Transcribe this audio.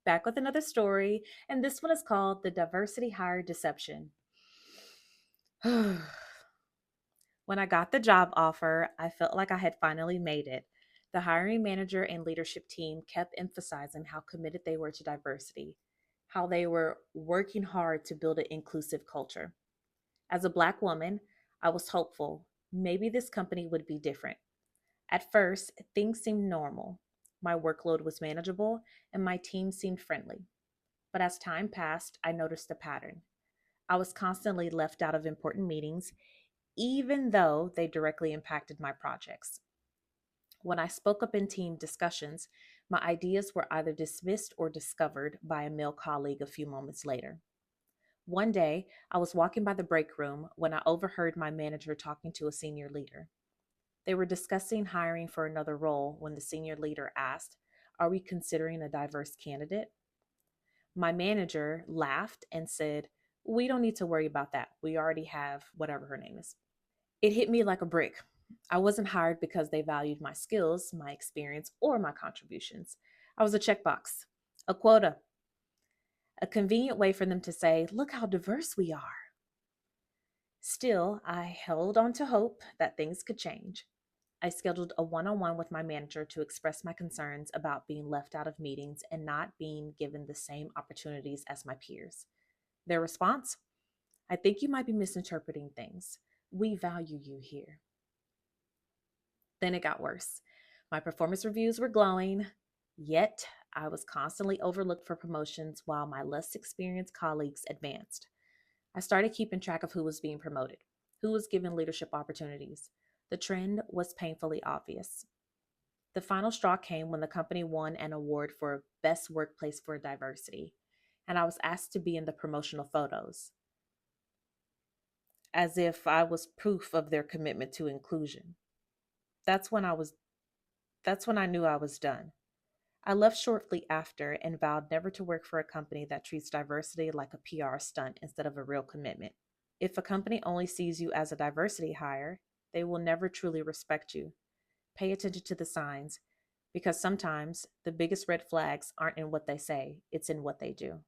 back with another story, and this one is called The Diversity Hire Deception. When I got the job offer, I felt like I had finally made it. The hiring manager and leadership team kept emphasizing how committed they were to diversity, how they were working hard to build an inclusive culture. As a Black woman, I was hopeful. Maybe this company would be different. At first, things seemed normal. My workload was manageable, and my team seemed friendly. But as time passed, I noticed a pattern. I was constantly left out of important meetings, even though they directly impacted my projects. When I spoke up in team discussions, my ideas were either dismissed or discovered by a male colleague a few moments later. One day, I was walking by the break room when I overheard my manager talking to a senior leader. They were discussing hiring for another role when the senior leader asked, "Are we considering a diverse candidate?" My manager laughed and said, "We don't need to worry about that. We already have whatever her name is." It hit me like a brick. I wasn't hired because they valued my skills, my experience, or my contributions. I was a checkbox, a quota, a convenient way for them to say, "Look how diverse we are." Still, I held on to hope that things could change. I scheduled a one on one with my manager to express my concerns about being left out of meetings and not being given the same opportunities as my peers. Their response: "I think you might be misinterpreting things. We value you here." Then it got worse. My performance reviews were glowing, yet I was constantly overlooked for promotions while my less experienced colleagues advanced. I started keeping track of who was being promoted, who was given leadership opportunities. The trend was painfully obvious. The final straw came when the company won an award for Best Workplace for Diversity, and I was asked to be in the promotional photos, as if I was proof of their commitment to inclusion. That's when I was that's when I knew I was done. I left shortly after and vowed never to work for a company that treats diversity like a PR stunt instead of a real commitment. If a company only sees you as a diversity hire, they will never truly respect you. Pay attention to the signs, because sometimes the biggest red flags aren't in what they say, it's in what they do.